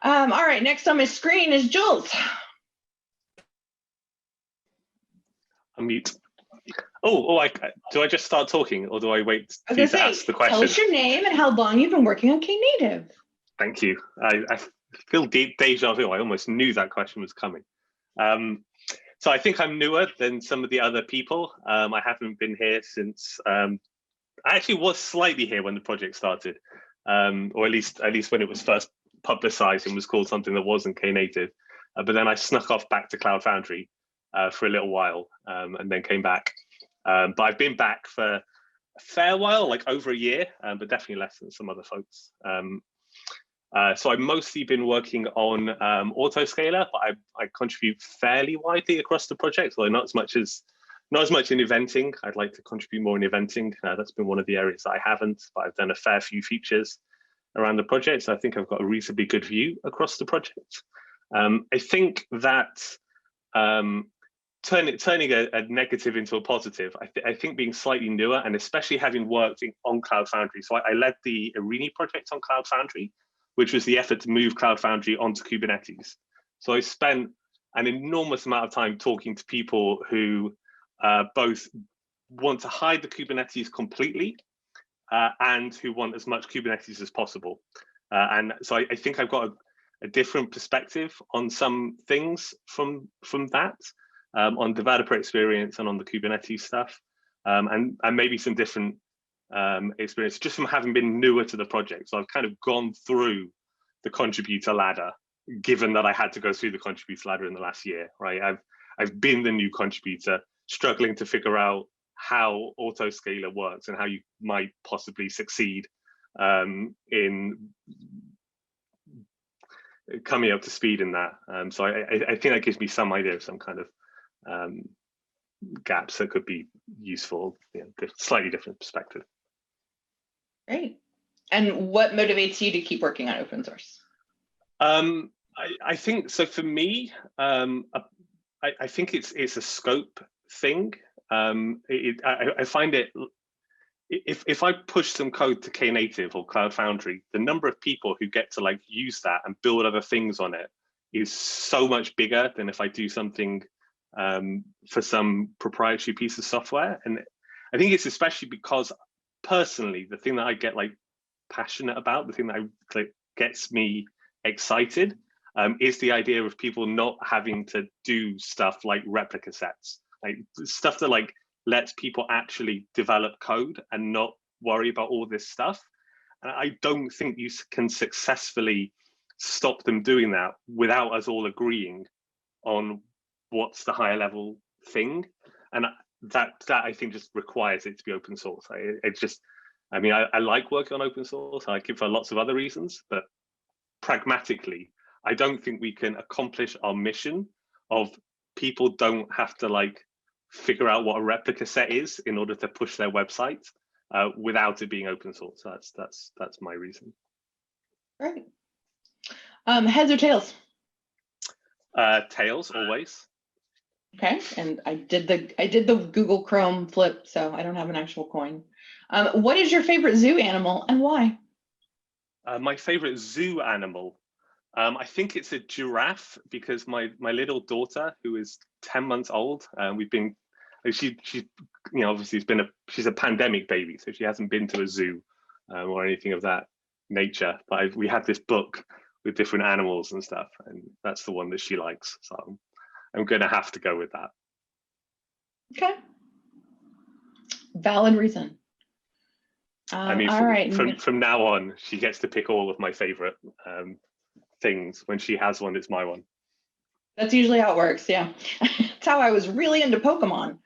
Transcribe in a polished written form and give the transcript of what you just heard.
All right, next on my screen is Jules. Unmute. Do I just start talking or do I wait I for was you to gonna ask say, the question? tell us your name and how long you've been working on Knative. Thank you. I feel deja vu. I almost knew that question was coming. So I think I'm newer than some of the other people. I haven't been here since, I actually was slightly here when the project started, or at least when it was first publicized and was called something that wasn't Knative. But then I snuck off back to Cloud Foundry for a little while and then came back. But I've been back for a fair while, like over a year, but definitely less than some other folks. So I've mostly been working on autoscaler, but I contribute fairly widely across the project, although not as much in eventing. I'd like to contribute more in eventing. That's been one of the areas that I haven't, but I've done a fair few features around the project. So I think I've got a reasonably good view across the project. I think that turning a negative into a positive, I think being slightly newer, and especially having worked on Cloud Foundry. So I led the Arini project on Cloud Foundry, which was the effort to move Cloud Foundry onto Kubernetes. So I spent an enormous amount of time talking to people who both want to hide the Kubernetes completely and who want as much Kubernetes as possible. And so I think I've got a different perspective on some things from that, on developer experience and on the Kubernetes stuff, and maybe some different experience just from having been newer to the project. So I've kind of gone through the contributor ladder, given that I had to go through the contributor ladder in the last year, right? I've been the new contributor, struggling to figure out how autoscaler works and how you might possibly succeed in coming up to speed in that. So I think that gives me some idea of some kind of gaps that could be useful, slightly different perspective. Great. And what motivates you to keep working on open source? I think so. For me, I think it's a scope thing. I find it, if I push some code to Knative or Cloud Foundry, the number of people who get to like use that and build other things on it is so much bigger than if I do something for some proprietary piece of software. And I think it's especially because personally, the thing that I get like passionate about, the thing that gets me excited is the idea of people not having to do stuff like replica sets, like stuff that like lets people actually develop code and not worry about all this stuff. And I don't think you can successfully stop them doing that without us all agreeing on what's the higher level thing. And that I think just requires it to be open source. I like working on open source. I like it for lots of other reasons, but pragmatically, I don't think we can accomplish our mission of people don't have to like figure out what a replica set is in order to push their website without it being open source. So that's my reason. Right. Heads or tails? Tails always. Okay, and I did the Google Chrome flip, so I don't have an actual coin. What is your favorite zoo animal and why? My favorite zoo animal, I think it's a giraffe, because my little daughter, who is 10 months old, we've been, she obviously she's a pandemic baby, so she hasn't been to a zoo or anything of that nature. But we have this book with different animals and stuff, and that's the one that she likes. So I'm going to have to go with that. Okay. Valid reason. I mean, from now on, she gets to pick all of my favorite things. When she has one, it's my one. That's usually how it works. Yeah. That's how I was really into Pokemon.